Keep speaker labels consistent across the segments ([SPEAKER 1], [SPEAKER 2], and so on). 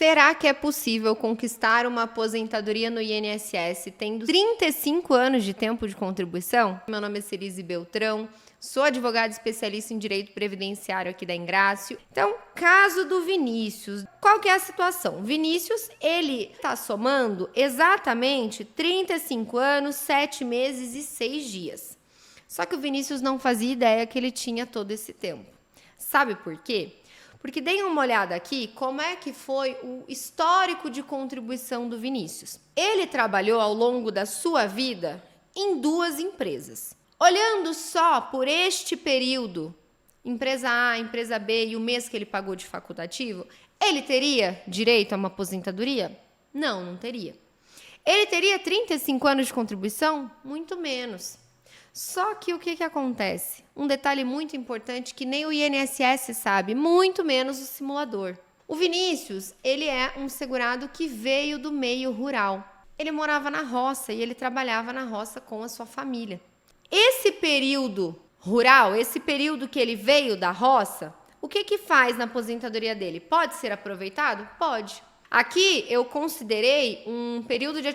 [SPEAKER 1] Será que é possível conquistar uma aposentadoria no INSS tendo 35 anos de tempo de contribuição? Meu nome é Cerise Beltrão, sou advogada especialista em direito previdenciário aqui da Engrácio. Então, caso do Vinícius, qual que é a situação? Vinícius, ele está somando exatamente 35 anos, 7 meses e 6 dias. Só que o Vinícius não fazia ideia que ele tinha todo esse tempo. Sabe por quê? Porque deem uma olhada aqui como é que foi o histórico de contribuição do Vinícius. Ele trabalhou ao longo da sua vida em 2 empresas. Olhando só por este período, empresa A, empresa B e o mês que ele pagou de facultativo, ele teria direito a uma aposentadoria? Não, não teria. Ele teria 35 anos de contribuição? Muito menos. Só que o que acontece? Um detalhe muito importante que nem o INSS sabe, muito menos o simulador. O Vinícius, ele é um segurado que veio do meio rural. Ele morava na roça e ele trabalhava na roça com a sua família. Esse período rural, esse período que ele veio da roça, o que faz na aposentadoria dele? Pode ser aproveitado? Pode. Aqui eu considerei um período de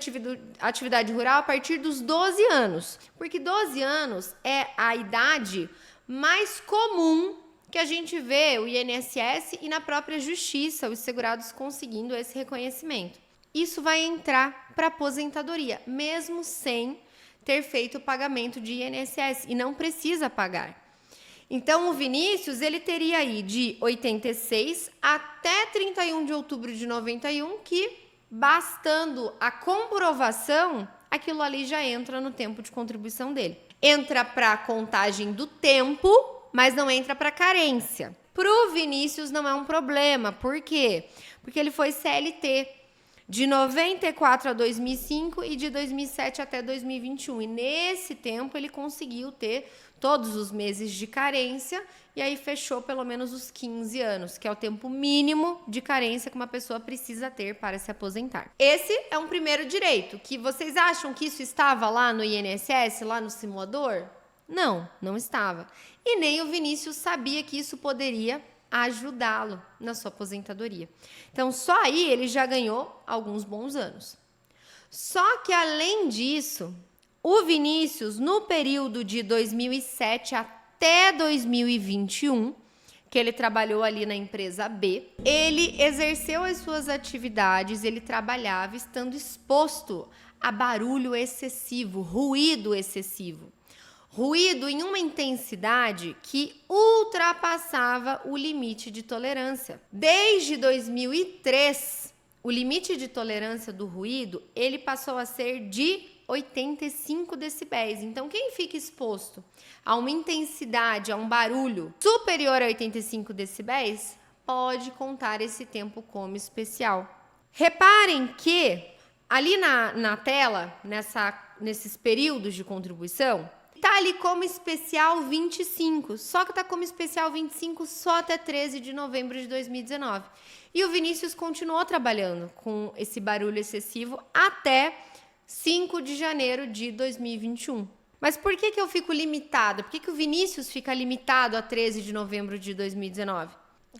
[SPEAKER 1] atividade rural a partir dos 12 anos, porque 12 anos é a idade mais comum que a gente vê o INSS e na própria justiça, os segurados conseguindo esse reconhecimento. Isso vai entrar para aposentadoria, mesmo sem ter feito o pagamento de INSS, e não precisa pagar. Então, o Vinícius, ele teria aí de 86 até 31 de outubro de 91, que, bastando a comprovação, aquilo ali já entra no tempo de contribuição dele. Entra para a contagem do tempo, mas não entra para carência. Para o Vinícius não é um problema. Por quê? Porque ele foi CLT de 94 a 2005 e de 2007 até 2021. E nesse tempo ele conseguiu ter todos os meses de carência e aí fechou pelo menos os 15 anos, que é o tempo mínimo de carência que uma pessoa precisa ter para se aposentar. Esse é um primeiro direito, que vocês acham que isso estava lá no INSS, lá no simulador? Não, não estava. E nem o Vinícius sabia que isso poderia ajudá-lo na sua aposentadoria. Então, só aí ele já ganhou alguns bons anos. Só que, além disso, o Vinícius, no período de 2007 até 2021, que ele trabalhou ali na empresa B, ele exerceu as suas atividades, ele trabalhava estando exposto a barulho excessivo, ruído excessivo. Ruído em uma intensidade que ultrapassava o limite de tolerância. Desde 2003, o limite de tolerância do ruído, ele passou a ser de 85 decibéis. Então, quem fica exposto a uma intensidade, a um barulho superior a 85 decibéis, pode contar esse tempo como especial. Reparem que ali na tela, nesses períodos de contribuição, está ali como especial 25, só que está como especial 25 só até 13 de novembro de 2019. E o Vinícius continuou trabalhando com esse barulho excessivo até 5 de janeiro de 2021. Mas por que eu fico limitado? Por que o Vinícius fica limitado a 13 de novembro de 2019?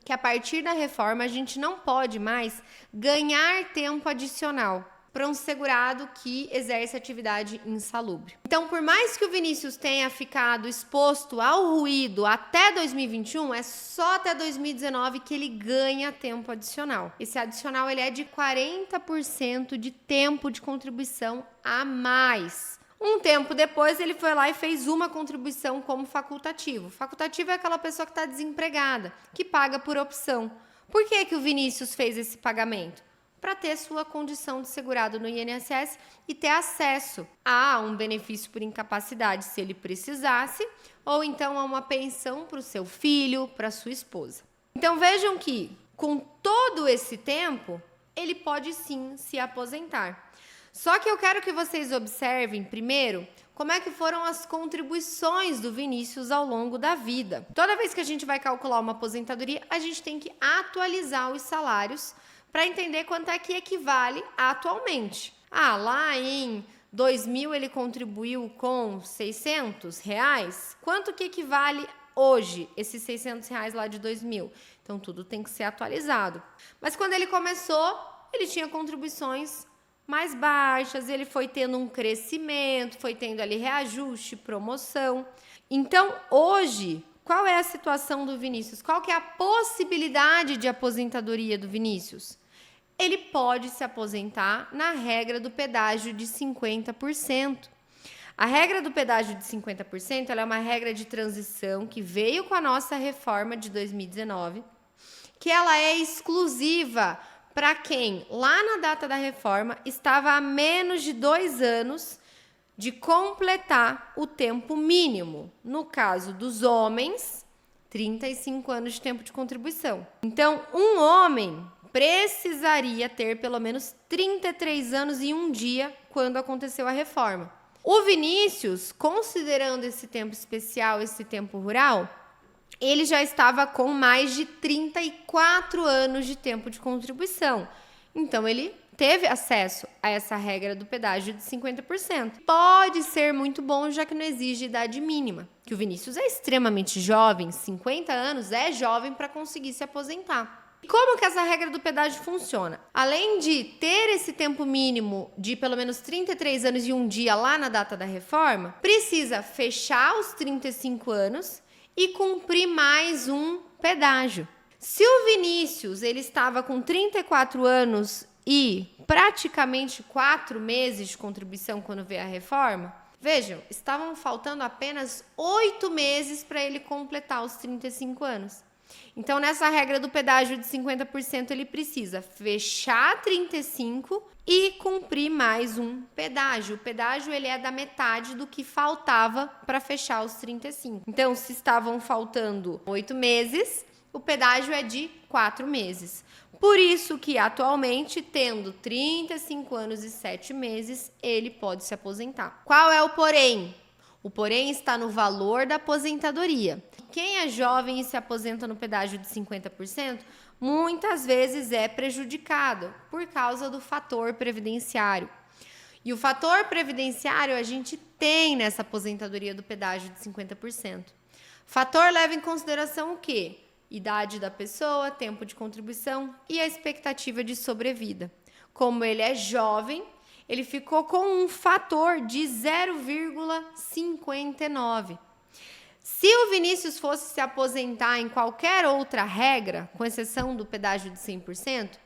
[SPEAKER 1] Que a partir da reforma a gente não pode mais ganhar tempo adicional para um segurado que exerce atividade insalubre. Então, por mais que o Vinícius tenha ficado exposto ao ruído até 2021, é só até 2019 que ele ganha tempo adicional. Esse adicional ele é de 40% de tempo de contribuição a mais. Um tempo depois, ele foi lá e fez uma contribuição como facultativo. Facultativo é aquela pessoa que está desempregada, que paga por opção. Por que o Vinícius fez esse pagamento? Para ter sua condição de segurado no INSS e ter acesso a um benefício por incapacidade se ele precisasse, ou então a uma pensão para o seu filho, para a sua esposa. Então vejam que, com todo esse tempo, ele pode sim se aposentar. Só que eu quero que vocês observem primeiro como é que foram as contribuições do Vinícius ao longo da vida. Toda vez que a gente vai calcular uma aposentadoria, a gente tem que atualizar os salários para entender quanto é que equivale atualmente. Lá em 2000 ele contribuiu com R$600. Quanto que equivale hoje esses R$600 lá de 2000? Então, tudo tem que ser atualizado. Mas quando ele começou, ele tinha contribuições mais baixas, ele foi tendo um crescimento, foi tendo ali reajuste, promoção. Então, hoje, qual é a situação do Vinícius? Qual que é a possibilidade de aposentadoria do Vinícius? Ele pode se aposentar na regra do pedágio de 50%. A regra do pedágio de 50% ela é uma regra de transição que veio com a nossa reforma de 2019, que ela é exclusiva para quem, lá na data da reforma, estava a menos de 2 anos de completar o tempo mínimo. No caso dos homens, 35 anos de tempo de contribuição. Então, um homem precisaria ter pelo menos 33 anos e 1 dia quando aconteceu a reforma. O Vinícius, considerando esse tempo especial, esse tempo rural, ele já estava com mais de 34 anos de tempo de contribuição. Então, ele teve acesso a essa regra do pedágio de 50%. Pode ser muito bom, já que não exige idade mínima. Que o Vinícius é extremamente jovem, 50 anos é jovem para conseguir se aposentar. E como que essa regra do pedágio funciona? Além de ter esse tempo mínimo de pelo menos 33 anos e 1 dia lá na data da reforma, precisa fechar os 35 anos e cumprir mais um pedágio. Se o Vinícius ele estava com 34 anos e praticamente 4 meses de contribuição quando veio a reforma, vejam, estavam faltando apenas 8 meses para ele completar os 35 anos. Então, nessa regra do pedágio de 50%, ele precisa fechar 35 e cumprir mais um pedágio. O pedágio ele é da metade do que faltava para fechar os 35. Então, se estavam faltando 8 meses, o pedágio é de 4 meses. Por isso que, atualmente, tendo 35 anos e 7 meses, ele pode se aposentar. Qual é o porém? O porém está no valor da aposentadoria. Quem é jovem e se aposenta no pedágio de 50%, muitas vezes é prejudicado por causa do fator previdenciário. E o fator previdenciário a gente tem nessa aposentadoria do pedágio de 50%. Fator leva em consideração o quê? Idade da pessoa, tempo de contribuição e a expectativa de sobrevida. Como ele é jovem, ele ficou com um fator de 0,59. Se o Vinícius fosse se aposentar em qualquer outra regra, com exceção do pedágio de 100%,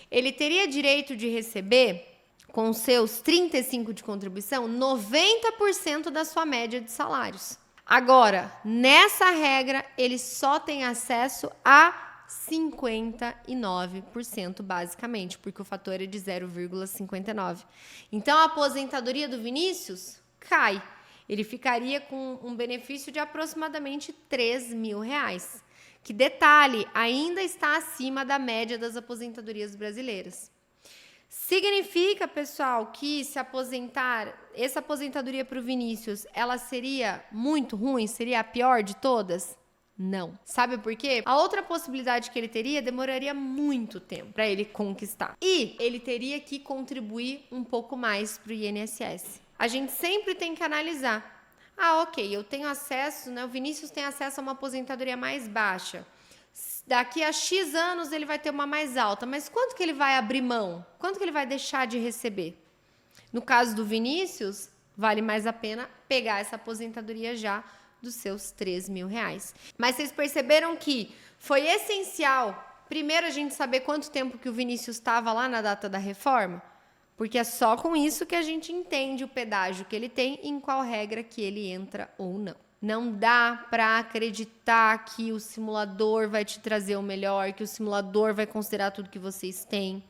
[SPEAKER 1] ele teria direito de receber, com seus 35 de contribuição, 90% da sua média de salários. Agora, nessa regra, ele só tem acesso a 59% basicamente, porque o fator é de 0,59. Então, a aposentadoria do Vinícius cai. Ele ficaria com um benefício de aproximadamente R$3.000, que, detalhe, ainda está acima da média das aposentadorias brasileiras. Significa, pessoal, que se aposentar, essa aposentadoria para o Vinícius, ela seria muito ruim? Seria a pior de todas? Não. Sabe por quê? A outra possibilidade que ele teria demoraria muito tempo para ele conquistar. E ele teria que contribuir um pouco mais para o INSS. A gente sempre tem que analisar. Ah, ok, eu tenho acesso, né? O Vinícius tem acesso a uma aposentadoria mais baixa. Daqui a X anos ele vai ter uma mais alta. Mas quanto que ele vai abrir mão? Quanto que ele vai deixar de receber? No caso do Vinícius, vale mais a pena pegar essa aposentadoria já dos seus R$3.000. Mas vocês perceberam que foi essencial, primeiro, a gente saber quanto tempo que o Vinícius estava lá na data da reforma? Porque é só com isso que a gente entende o pedágio que ele tem e em qual regra que ele entra ou não. Não dá para acreditar que o simulador vai te trazer o melhor, que o simulador vai considerar tudo que vocês têm.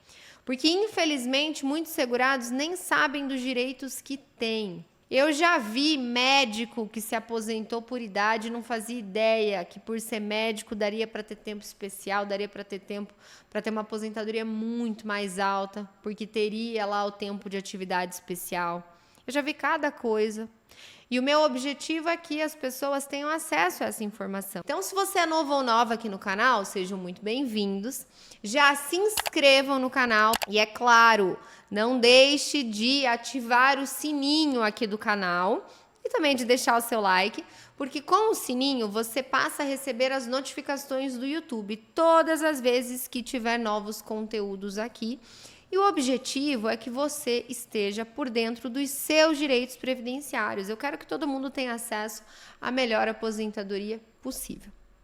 [SPEAKER 1] Porque, infelizmente, muitos segurados nem sabem dos direitos que têm. Eu já vi médico que se aposentou por idade e não fazia ideia que, por ser médico, daria para ter tempo especial, daria para ter tempo para ter uma aposentadoria muito mais alta, porque teria lá o tempo de atividade especial. Eu já vi cada coisa. E o meu objetivo é que as pessoas tenham acesso a essa informação. Então, se você é novo ou nova aqui no canal, sejam muito bem-vindos. Já se inscrevam no canal e, é claro, não deixe de ativar o sininho aqui do canal. e também de deixar o seu like, porque com o sininho você passa a receber as notificações do YouTube todas as vezes que tiver novos conteúdos aqui. E o objetivo é que você esteja por dentro dos seus direitos previdenciários. Eu quero que todo mundo tenha acesso à melhor aposentadoria possível.